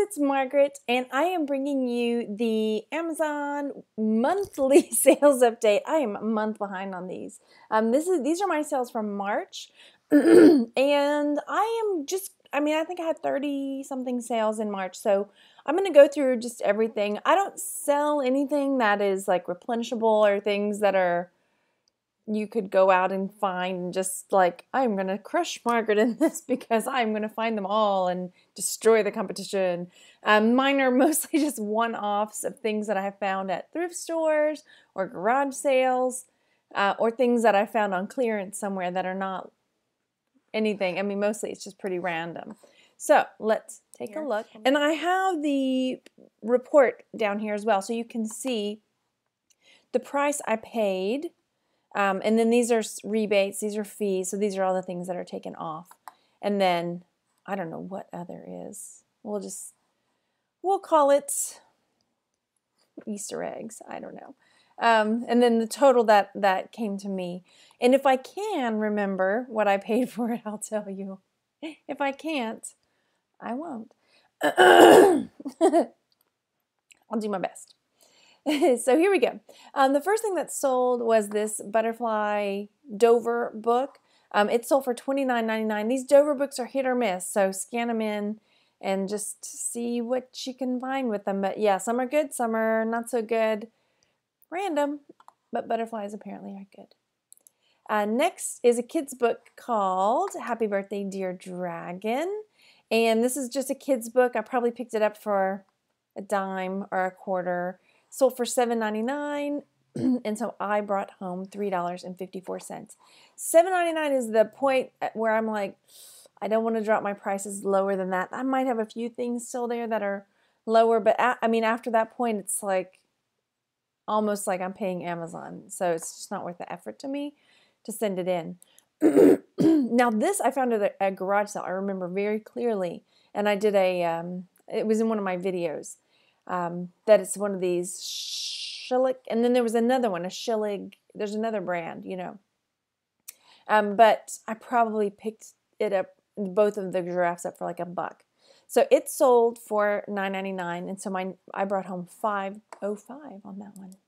it's Margaret, and I am bringing you the Amazon monthly sales update. I am a month behind on these. These are my sales from March, and I think I had 30 something sales in March, so I'm going to go through just everything. I don't sell anything that is like replenishable or things that are you could go out and find, just like, I'm going to crush Margaret in this because I'm going to find them all and destroy the competition. Mine are mostly just one-offs of things that I have found at thrift stores or garage sales, or things that I found on clearance somewhere that are not anything. I mean, mostly it's just pretty random. So let's take a look. And I have the report down here as well, so you can see the price I paid. And then these are rebates, these are fees, so these are all the things that are taken off. And then, I don't know what other is. We'll call it Easter eggs, I don't know. And then the total that came to me. And if I can remember what I paid for it, I'll tell you. If I can't, I won't. I'll do my best. So here we go. The first thing that sold was this Butterfly Dover book. It sold for $29.99. These Dover books are hit or miss, so scan them in and just see what you can find with them. But yeah, some are good, some are not so good. Random, but butterflies apparently are good. Next is a kid's book called Happy Birthday, Dear Dragon. And this is just a kid's book. I probably picked it up for a dime or a quarter. Sold for $7.99, and so I brought home $3.54. $7.99 is the point where I'm like, I don't want to drop my prices lower than that. I might have a few things still there that are lower, but after that point, it's like almost like I'm paying Amazon, so it's just not worth the effort to me to send it in. Now this I found at a garage sale. I remember very clearly, and I did it was in one of my videos. That it's one of these Shillig, and then there was another one, a Shillig. There's another brand, you know. But I probably picked it up, both of the giraffes up for like $1. So it sold for $9.99, and so I brought home $5.05 on that one.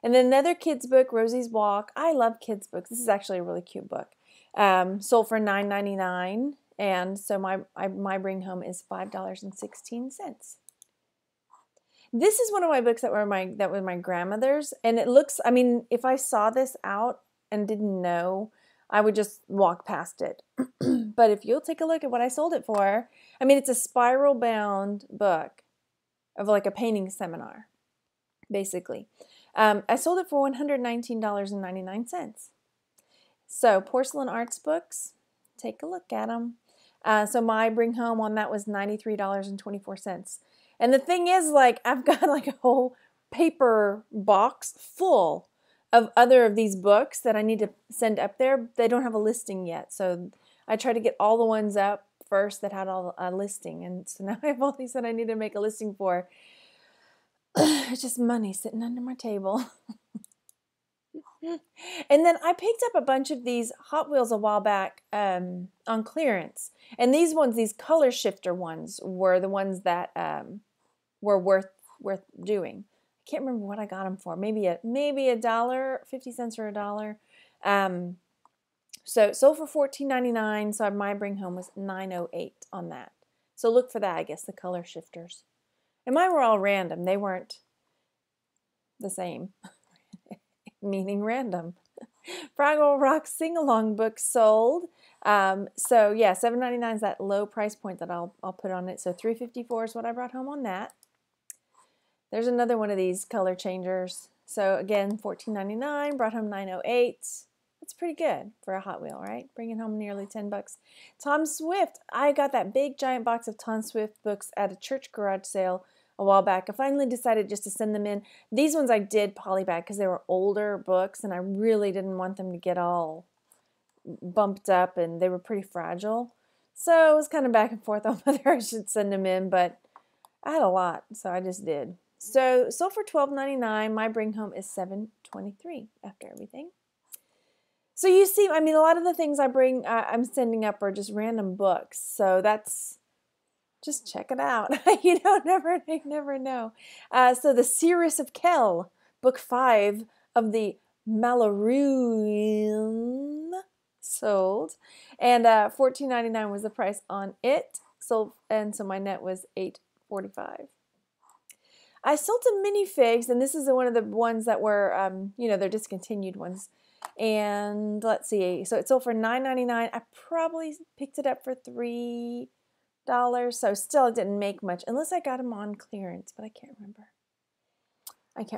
And then another kids book, Rosie's Walk. I love kids books. This is actually a really cute book. Sold for $9.99, and so my bring home is $5.16. This is one of my books that was my grandmother's, and it looks, I mean, if I saw this out and didn't know, I would just walk past it. But if you'll take a look at what I sold it for, I mean, it's a spiral bound book of like a painting seminar, basically. I sold it for $119.99. So porcelain arts books, take a look at them. So my bring home on that was $93.24. And the thing is, like, I've got like a whole paper box full of other of these books that I need to send up there. They don't have a listing yet. So I try to get all the ones up first that had all a listing. And so now I have all these that I need to make a listing for. It's just money sitting under my table. And then I picked up a bunch of these Hot Wheels a while back on clearance. And these ones, these color shifter ones, were the ones that were worth doing. I can't remember what I got them for. Maybe a dollar, 50 cents or $1. So sold for $14.99. So my bring home was $9.08 on that. So look for that, I guess, the color shifters. And mine were all random. They weren't the same. Meaning random. Fraggle Rock sing-along book sold. So yeah, $7.99 is that low price point that I'll put on it. So $3.54 is what I brought home on that. There's another one of these color changers. So again, $14.99, brought home $9.08. That's pretty good for a Hot Wheel, right? Bringing home nearly $10. Tom Swift. I got that big giant box of Tom Swift books at a church garage sale a while back. I finally decided just to send them in. These ones I did polybag because they were older books and I really didn't want them to get all bumped up, and they were pretty fragile. So it was kind of back and forth on whether I should send them in, but I had a lot, so I just did. So sold for $12.99. My bring home is $7.23 after everything. So you see, I mean, a lot of the things I'm sending up are just random books. So that's Just check it out. You never know. So the Seeress of Kel, book 5 of the Malaruan sold, and $14.99 was the price on it. Sold, and so my net was $8.45. I sold some minifigs, and this is one of the ones that were, they're discontinued ones. And let's see, so it sold for $9.99. I probably picked it up for $3. So still it didn't make much, unless I got them on clearance, but I can't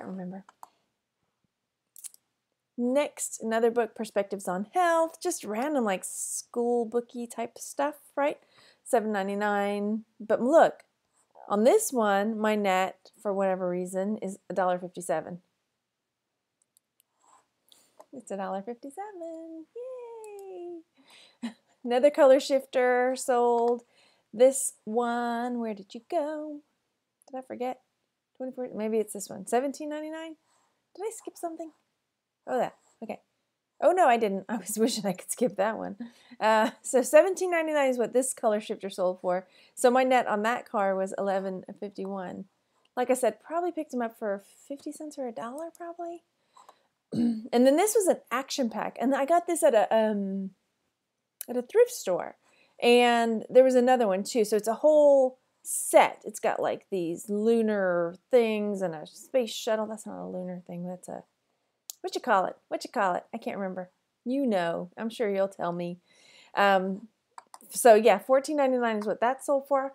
remember. Next, another book, Perspectives on Health, just random like school booky type stuff, right? $7.99. But look, on this one, my net, for whatever reason, is $1.57. It's $1.57. Yay! Another color shifter sold. This one, where did you go? Did I forget? 24, maybe it's this one. $17.99? Did I skip something? Oh, that. Okay. Oh, no, I didn't. I was wishing I could skip that one. So $17.99 is what this color shifter sold for. So my net on that car was $11.51. Like I said, probably picked them up for 50 cents or $1, probably. And then this was an action pack. And I got this at a thrift store. And there was another one too. So it's a whole set. It's got like these lunar things and a space shuttle. That's not a lunar thing. That's a, what you call it? I can't remember. You know, I'm sure you'll tell me. So yeah, $14.99 is what that sold for.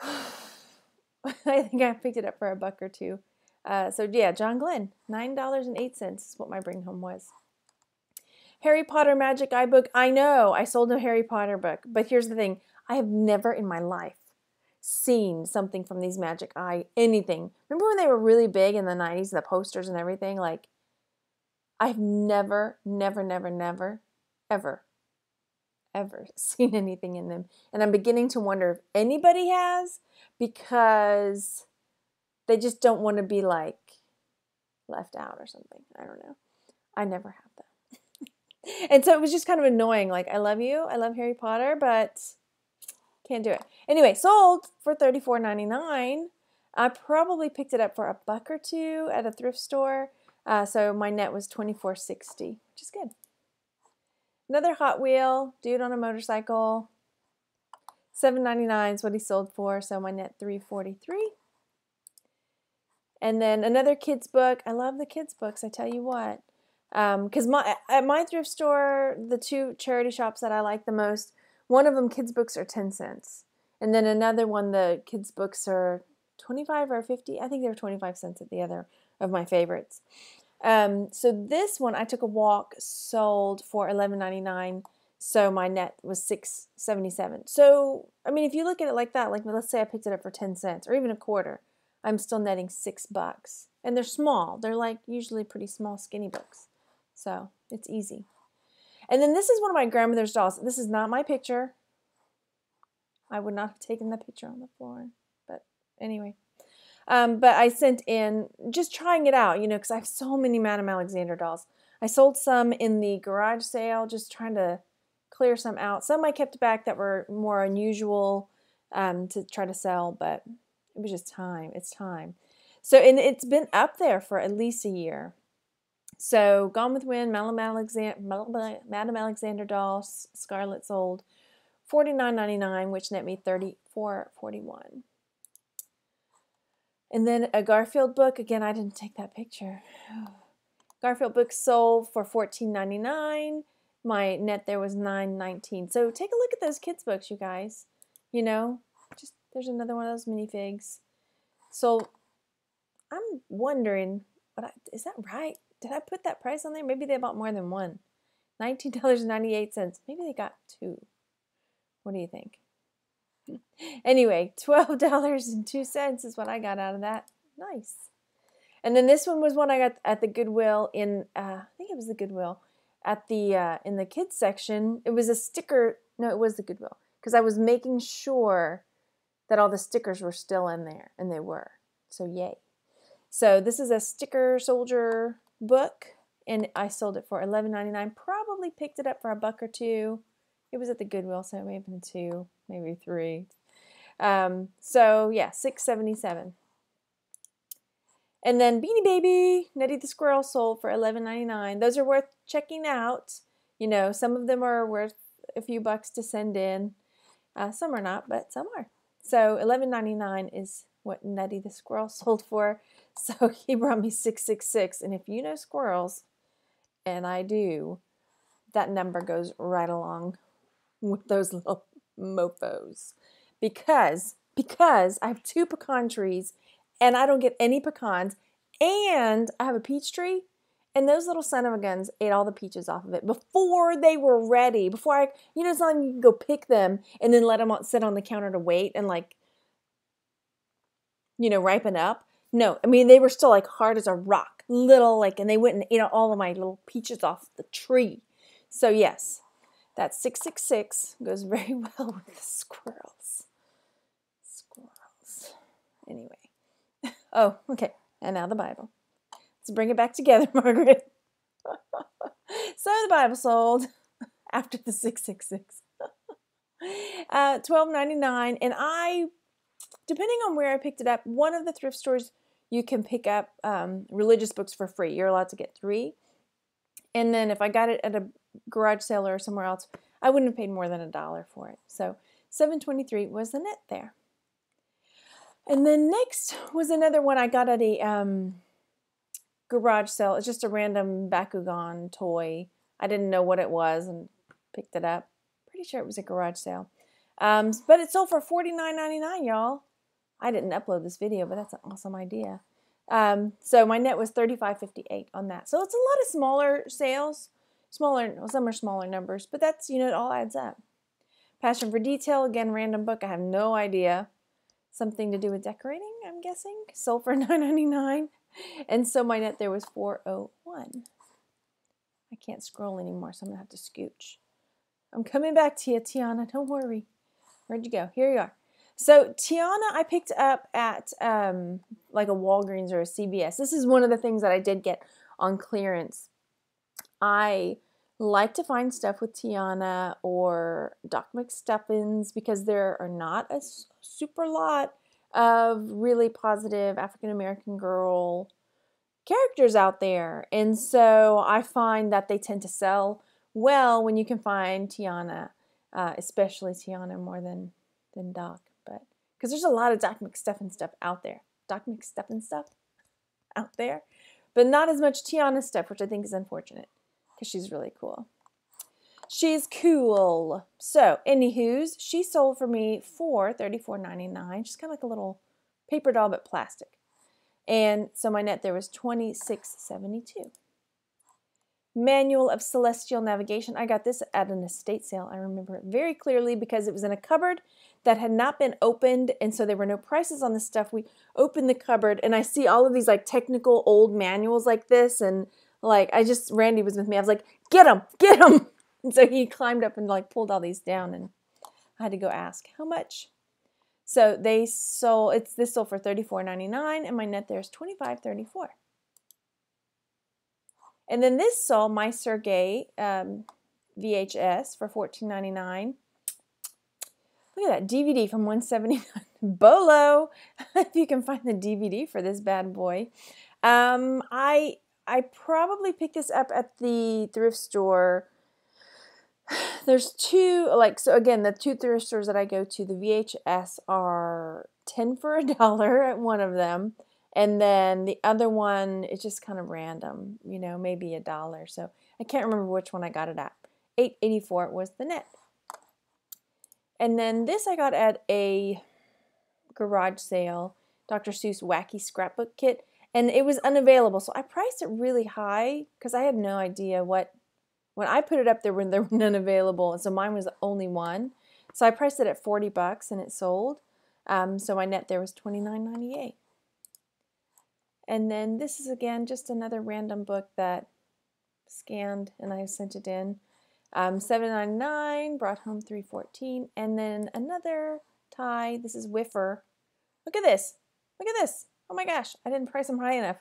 I think I picked it up for $1 or $2. So yeah, John Glenn, $9.08 is what my bring home was. Harry Potter Magic Eye book. I know, I sold a Harry Potter book, but here's the thing. I have never in my life seen something from these Magic Eye, anything. Remember when they were really big in the 90s, the posters and everything? Like, I've never, ever seen anything in them. And I'm beginning to wonder if anybody has, because they just don't want to be like left out or something. I don't know. I never have them. And so it was just kind of annoying. Like, I love you. I love Harry Potter, but can't do it. Anyway, sold for $34.99. I probably picked it up for $1 or $2 at a thrift store. So my net was $24.60, which is good. Another Hot Wheel, dude on a motorcycle. $7.99 is what he sold for. So my net $3.43. And then another kids book. I love the kids books, I tell you what. Because at my thrift store, the two charity shops that I like the most, one of them kids books are 10 cents. And then another one, the kids books are 25 or 50. I think they were 25 cents at the other of my favorites. So this one I took a walk, sold for $11.99. So my net was $6.77. So, I mean, if you look at it like that, like let's say I picked it up for 10 cents or even a quarter, I'm still netting $6. And they're small. They're like usually pretty small, skinny books. So it's easy. And then this is one of my grandmother's dolls. This is not my picture. I would not have taken the picture on the floor. But anyway. But I sent in, just trying it out, because I have so many Madame Alexander dolls. I sold some in the garage sale, just trying to clear some out. Some I kept back that were more unusual to try to sell, but it was just time. It's time. So, and it's been up there for at least a year. So, Gone with Wind, Madame Alexander doll, Scarlet sold $49.99, which net me $34.41. And then a Garfield book. Again, I didn't take that picture. Garfield book sold for $14.99. My net there was $9.19. So take a look at those kids' books, you guys. Just there's another one of those minifigs. So I'm wondering, is that right? Did I put that price on there? Maybe they bought more than one. $19.98. Maybe they got two. What do you think? Anyway, $12.02 is what I got out of that. Nice. And then this one was one I got at the Goodwill in, I think it was the Goodwill, at the in the kids section. It was a sticker. No, it was the Goodwill, because I was making sure that all the stickers were still in there, and they were. So yay. So this is a sticker soldier book, and I sold it for $11.99. Probably picked it up for $1 or $2. It was at the Goodwill, so it may have been $2, maybe $3. So yeah, $6.77. And then Beanie Baby, Nettie the Squirrel sold for $11.99. Those are worth checking out. You know, some of them are worth a few bucks to send in. Some are not, but some are. So $11.99 is what Nettie the Squirrel sold for. So he brought me 666. And if you know squirrels, and I do, that number goes right along with those little mofos. Because I have 2 pecan trees and I don't get any pecans, and I have a peach tree, and those little son of a guns ate all the peaches off of it before they were ready. Before I, you know, it's not like you can go pick them and then let them sit on the counter to wait and, like, you know, ripen up. No, I mean, they were still like hard as a rock, little, like, and they went and ate all of my little peaches off the tree. So yes, that 666 goes very well with the squirrels. Squirrels. Anyway. Oh, okay. And now the Bible. Let's bring it back together, Margaret. So the Bible sold after the 666. $12.99. And I, depending on where I picked it up, one of the thrift stores you can pick up religious books for free. You're allowed to get 3. And then if I got it at a garage sale or somewhere else, I wouldn't have paid more than $1 for it. So $7.23 was the net there. And then next was another one I got at a garage sale. It's just a random Bakugan toy. I didn't know what it was and picked it up. Pretty sure it was a garage sale. But it sold for $49.99, y'all. I didn't upload this video, but that's an awesome idea. So my net was $35.58 on that. So it's a lot of smaller sales. Well, some are smaller numbers, but that's, you know, it all adds up. Passion for Detail, again, random book. I have no idea. Something to do with decorating, I'm guessing. Sold for $9.99. And so my net there was $4.01. I can't scroll anymore, so I'm going to have to scooch. I'm coming back to you, Tiana. Don't worry. Where'd you go? Here you are. So Tiana I picked up at like a Walgreens or a CVS. This is one of the things that I did get on clearance. I like to find stuff with Tiana or Doc McStuffins because there are not a super lot of really positive African-American girl characters out there. And so I find that they tend to sell well when you can find Tiana, especially Tiana more than Doc. But because there's a lot of Doc McStuffin stuff out there. Doc McStuffin stuff out there. But not as much Tiana stuff, which I think is unfortunate. Because she's really cool. She's cool. So, anywho's, she sold for me for $34.99. She's kind of like a little paper doll, but plastic. And so my net there was $26.72. Manual of Celestial Navigation. I got this at an estate sale. I remember it very clearly because it was in a cupboard that had not been opened, and so there were no prices on the stuff. We opened the cupboard, and I see all of these like technical old manuals like this, and like, Randy was with me. I was like, get him. And so he climbed up and like pulled all these down, and I had to go ask how much. So this sold for $34.99, and my net there is $25.34. And then this sold my Sergey VHS for $14.99. Look at that DVD from $179. Bolo, if you can find the DVD for this bad boy. I probably picked this up at the thrift store. There's 2, so again, the 2 thrift stores that I go to, the VHS are 10 for $1 at one of them. And then the other one is just kind of random, you know, maybe $1. So I can't remember which one I got it at. $8.84 was the net. And then this I got at a garage sale, Dr. Seuss Wacky Scrapbook Kit. And it was unavailable, so I priced it really high because I had no idea what. When I put it up, there were none available, and so mine was the only one. So I priced it at $40, and it sold. So my net there was $29.98. And then this is again just another random book that scanned, and I sent it in. $7.99, brought home $3.14, and then another tie. This is Whiffer. Look at this. Look at this. Oh my gosh, I didn't price them high enough.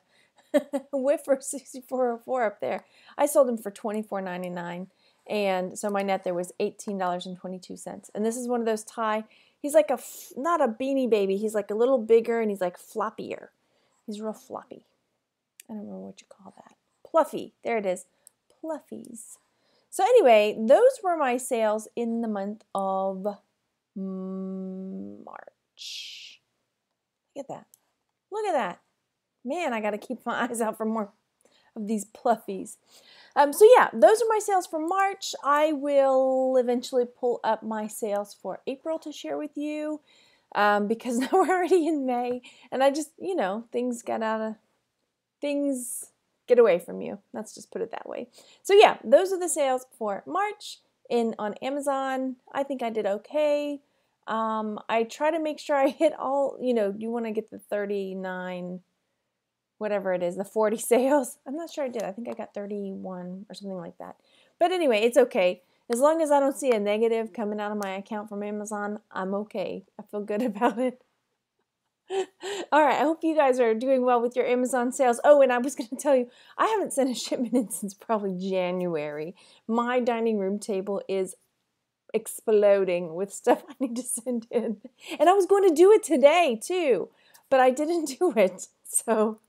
Whiffer 6404 up there. I sold them for $24.99. And so my net there was $18.22. And this is one of those tie. He's like not a beanie baby. He's like a little bigger and he's like floppier. He's real floppy. I don't know what you call that. Pluffy. There it is. Pluffies. So anyway, those were my sales in the month of March. Look at that. Look at that. Man, I got to keep my eyes out for more of these pluffies. So yeah, those are my sales for March. I will eventually pull up my sales for April to share with you because now we're already in May, and I just, you know, things get away from you. Let's just put it that way. So yeah, those are the sales for March on Amazon. I think I did okay. I try to make sure I hit all, you know, you want to get the 39, whatever it is, the 40 sales. I'm not sure I did. I think I got 31 or something like that. But anyway, it's okay. As long as I don't see a negative coming out of my account from Amazon, I'm okay. I feel good about it. All right, I hope you guys are doing well with your Amazon sales. Oh, and I was going to tell you, I haven't sent a shipment in since probably January. My dining room table is exploding with stuff I need to send in. And I was going to do it today too, but I didn't do it. So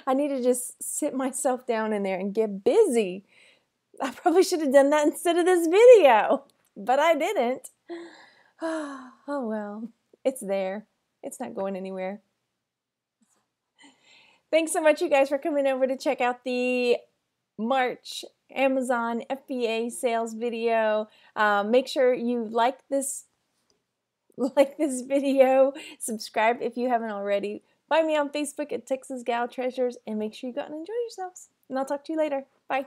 I need to just sit myself down in there and get busy. I probably should have done that instead of this video, but I didn't. Oh well, it's there. It's not going anywhere. Thanks so much, you guys, for coming over to check out the March Amazon FBA sales video. Make sure you like this video, subscribe if you haven't already. Find me on Facebook at Texas Gal Treasures, and make sure you go out and enjoy yourselves. And I'll talk to you later. Bye.